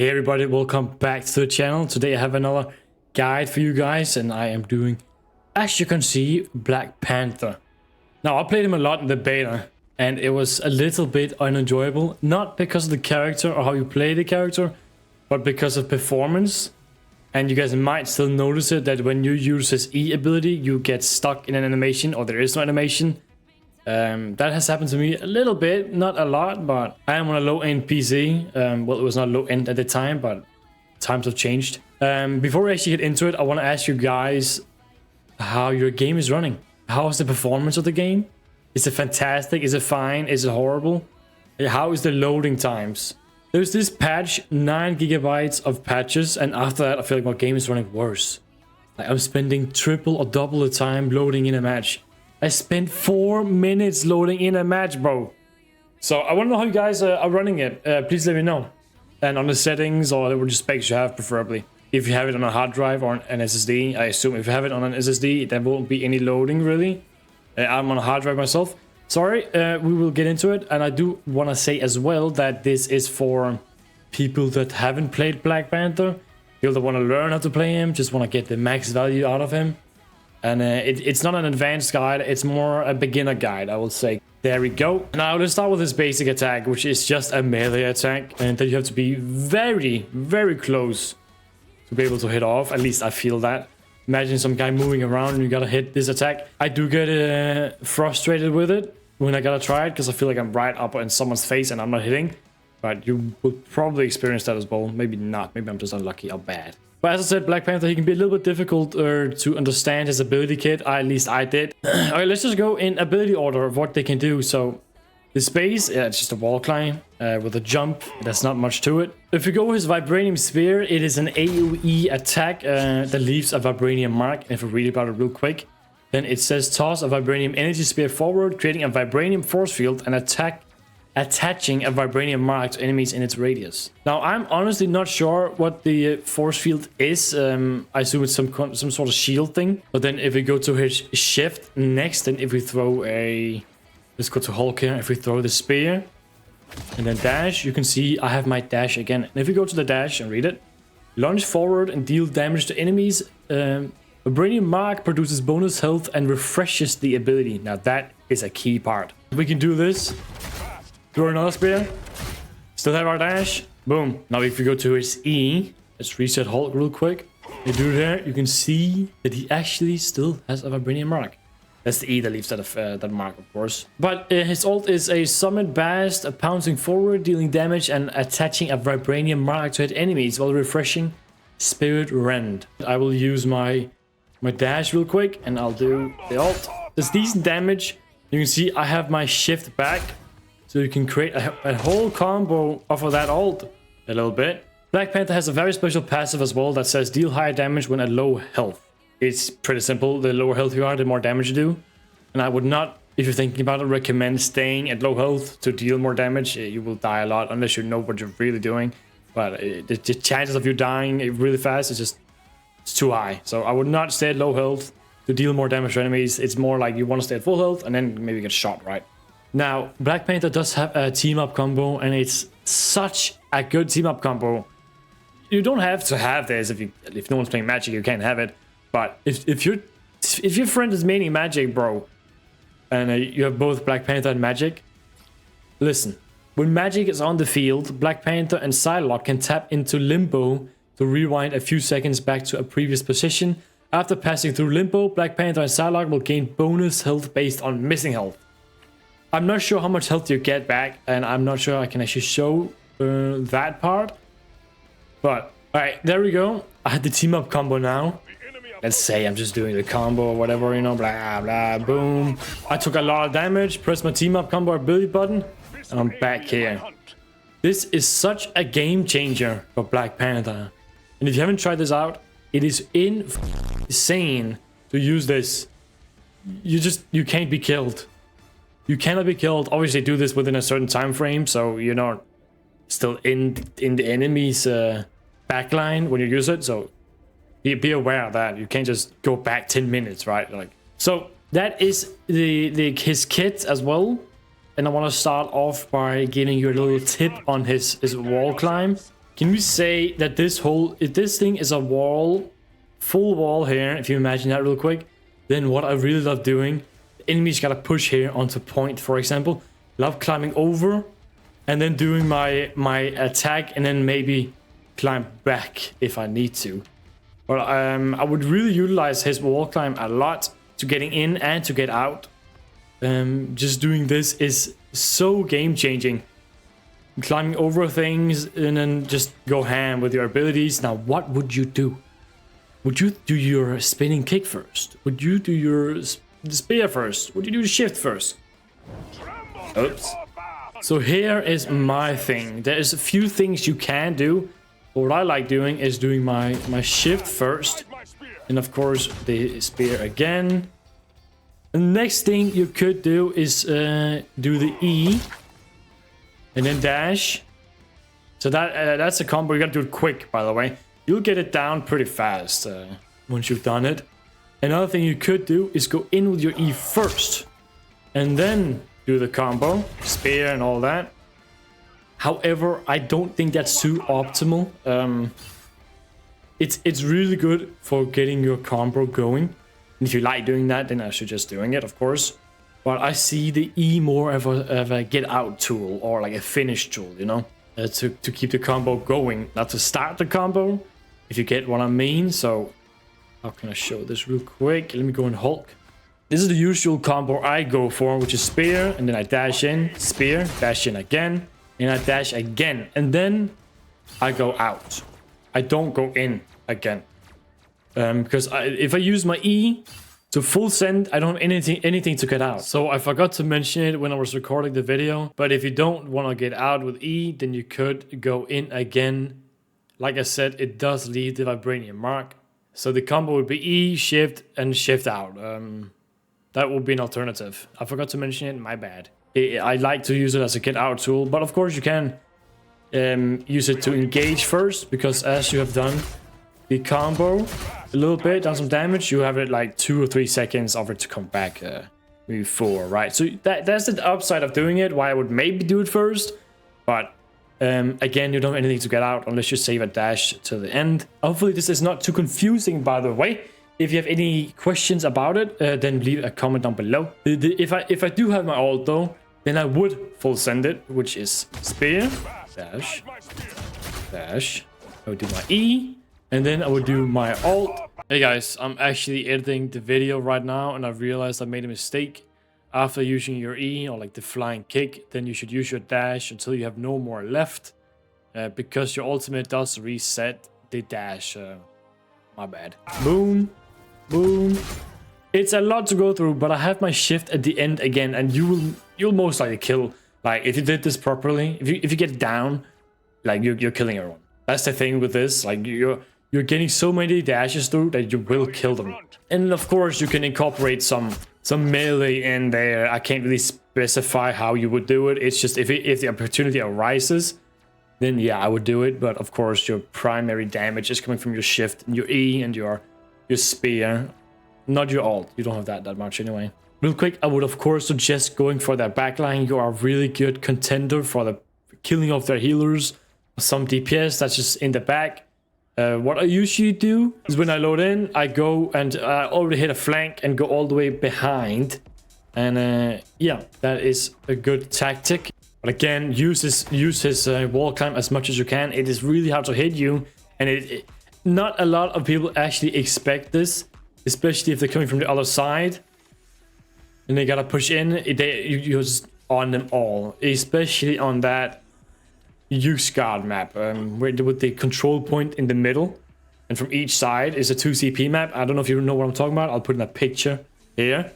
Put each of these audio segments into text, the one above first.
Hey everybody, welcome back to the channel. Today I have another guide for you guys and I am doing, as you can see, Black Panther. Now I played him a lot in the beta and it was a little bit unenjoyable. Not because of the character or how you play the character, but because of performance. And you guys might still notice it that when you use his E ability, you get stuck in an animation or there is no animation. That has happened to me a little bit, not a lot, but I am on a low-end PC. Well, it was not low-end at the time, but times have changed. Before we actually get into it, I want to ask you guys how your game is running. How is the performance of the game? Is it fantastic? Is it fine? Is it horrible? How is the loading times? There's this patch, 9 gigabytes of patches, and after that, I feel like my game is running worse. Like I'm spending triple or double the time loading in a match. I spent 4 minutes loading in a match, bro. So I want to know how you guys are running it. Please let me know. And on the settings or the specs you have, preferably. If you have it on a hard drive or an SSD, I assume if you have it on an SSD, there won't be any loading really. I'm on a hard drive myself. Sorry, we will get into it. And I do want to say as well that this is for people that haven't played Black Panther. People that want to learn how to play him, just want to get the max value out of him. And it's not an advanced guide, it's more a beginner guide, I would say. There we go. Now let's start with this basic attack, which is just a melee attack. And that you have to be very, very close to be able to hit off. At least I feel that. Imagine some guy moving around and you gotta hit this attack. I do get frustrated with it when I gotta try it, because I feel like I'm right up in someone's face and I'm not hitting. But you will probably experience that as well. Maybe not. Maybe I'm just unlucky or bad. But as I said, Black Panther, he can be a little bit difficult to understand his ability kit. At least I did. Okay, let's just go in ability order of what they can do. So, the space, yeah, it's just a wall climb with a jump. There's not much to it. If you go with his Vibranium Spear, it is an AoE attack that leaves a Vibranium mark. And if we read about it real quick, then it says toss a Vibranium Energy Spear forward, creating a Vibranium force field and attaching a vibranium mark to enemies in its radius. Now, I'm honestly not sure what the force field is. I assume it's some sort of shield thing. But then if we go to his shift next, and if we throw a... Let's go to Hulk here. If we throw the spear and then dash, you can see I have my dash again. And if we go to the dash and read it, launch forward and deal damage to enemies. Vibranium mark produces bonus health and refreshes the ability. Now, that is a key part. We can do this. Throw another spear. Still have our dash. Boom. Now if you go to his E, let's reset Hulk real quick. You do there, you can see that he actually still has a Vibranium mark. That's the E that leaves that mark, of course. But his ult is a summon blast, pouncing forward, dealing damage and attaching a Vibranium mark to hit enemies while refreshing Spirit Rend. I will use my dash real quick and I'll do the ult. There's decent damage. You can see I have my shift back. So you can create a whole combo off of that ult a little bit. Black Panther has a very special passive as well that says deal higher damage when at low health. It's pretty simple. The lower health you are, the more damage you do. And I would not, if you're thinking about it, recommend staying at low health to deal more damage. You will die a lot unless you know what you're really doing. But the chances of you dying really fast it's too high. So I would not stay at low health to deal more damage to enemies. It's more like you want to stay at full health and then maybe get shot, right? Now, Black Panther does have a team-up combo, and it's such a good team-up combo. You don't have to have this if no one's playing Magic, you can't have it. But if your friend is mainly Magic, bro, and you have both Black Panther and Magic, listen. When Magic is on the field, Black Panther and Psylocke can tap into Limbo to rewind a few seconds back to a previous position. After passing through Limbo, Black Panther and Psylocke will gain bonus health based on missing health. I'm not sure how much health you get back, and I'm not sure I can actually show that part. But, alright, there we go. I had the team-up combo now. Let's say I'm just doing the combo or whatever, you know, blah, blah, boom. I took a lot of damage, pressed my team-up combo ability button, and I'm back here. This is such a game changer for Black Panther. And if you haven't tried this out, it is insane to use this. You can't be killed. You cannot be killed. Obviously, do this within a certain time frame, so you're not still in the enemy's backline when you use it. So be aware of that. You can't just go back 10 minutes, right? Like, so that is his kit as well. And I want to start off by giving you a little tip on his wall climb. Can we say that this thing is a wall, full wall here, if you imagine that real quick, then what I really love doing, the enemy's gotta push here onto point, for example. Love climbing over and then doing my attack and then maybe climb back if I need to. But I would really utilize his wall climb a lot to getting in and to get out. Just doing this is so game changing. Climbing over things and then just go ham with your abilities. Now, what would you do? Would you do your spinning kick first? Would you do your spear first? Would you do the shift first? Oops. So here is my thing. There's a few things you can do. What I like doing is doing my shift first. And of course, the spear again. The next thing you could do is do the E. And then dash. So that's a combo. You gotta do it quick, by the way. You'll get it down pretty fast once you've done it. Another thing you could do is go in with your E first. And then do the combo. Spear and all that. However, I don't think that's too optimal. It's really good for getting your combo going. And if you like doing that, then I suggest doing it, of course. But I see the E more of a get out tool or like a finish tool, you know, to keep the combo going, not to start the combo, if you get what I mean. So how can I show this real quick? Let me go in Hulk. This is the usual combo I go for, which is spear, and then I dash in, spear, dash in again, and I dash again, and then I go out. I don't go in again. Because if I use my E to full send, I don't have anything to get out. So I forgot to mention it when I was recording the video. But if you don't want to get out with E, then you could go in again. Like I said, it does leave the vibranium mark. So the combo would be E, shift, and shift out. That would be an alternative. I forgot to mention it, my bad. I like to use it as a get out tool. But of course you can use it to engage first. Because as you have done the combo a little bit, done some damage, you have it like 2 or 3 seconds of it to come back, maybe 4, right? So that's the upside of doing it, why I would maybe do it first. But again, you don't have anything to get out unless you save a dash to the end. Hopefully this is not too confusing, by the way. If you have any questions about it, then leave a comment down below. If I do have my ult though, then I would full send it, which is spear, dash, dash. I would do my E, and then I would do my ult. Hey guys, I'm actually editing the video right now and I've realized I made a mistake. After using your E or like the flying kick, then you should use your dash until you have no more left. Because your ultimate does reset the dash. My bad. Boom. Boom. It's a lot to go through, but I have my shift at the end again, and you'll most likely kill. Like if you did this properly, if you get down, like you're killing everyone. That's the thing with this. Like you're getting so many dashes through that you will kill them. And of course you can incorporate some melee in there. I can't really specify how you would do it. It's just if the opportunity arises, then yeah, I would do it. But of course your primary damage is coming from your shift and your E and your spear, not your ult. You don't have that much anyway. Real quick, I would of course suggest going for that backline. You are a really good contender for the killing of their healers. Some DPS that's just in the back. What I usually do is when I load in, I go and already hit a flank and go all the way behind. And yeah, that is a good tactic. But again, use his wall climb as much as you can. It is really hard to hit you. And not a lot of people actually expect this. Especially if they're coming from the other side. And they gotta push in. You're just on them all. Especially on that scuffed map, with the control point in the middle, and from each side is a 2 CP map. I don't know if you know what I'm talking about. I'll put in a picture here.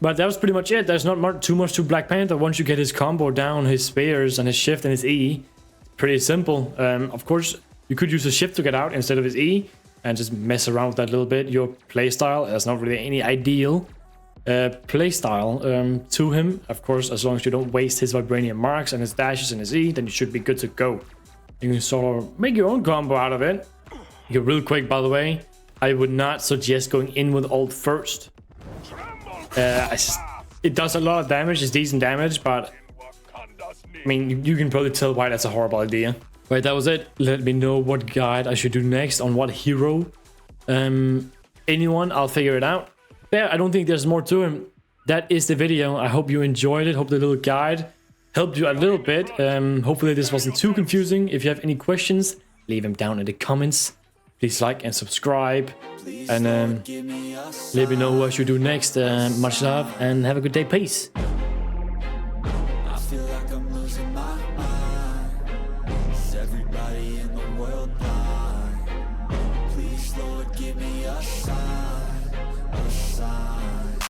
But that was pretty much it. There's not too much to Black Panther. Once you get his combo down, his spears and his shift and his E, pretty simple. Of course, you could use a shift to get out instead of his E and just mess around with that a little bit. Your playstyle, there's not really any ideal playstyle to him. Of course, as long as you don't waste his vibranium marks and his dashes and his E, then you should be good to go. You can sort of make your own combo out of it. You real quick, by the way, I would not suggest going in with ult first. It does a lot of damage, it's decent damage, but I mean, you can probably tell why that's a horrible idea. Right, that was it. Let me know what guide I should do next on what hero. Anyone, I'll figure it out. There, I don't think there's more to him. That is the video. I hope you enjoyed it. Hope the little guide helped you a little bit. Hopefully this wasn't too confusing. If you have any questions, leave them down in the comments. Please like and subscribe. And let me know what I should do next. Much love and have a good day. Peace. I feel like I'm losing my mind. Is everybody in the world blind? Please, Lord, give me a sign.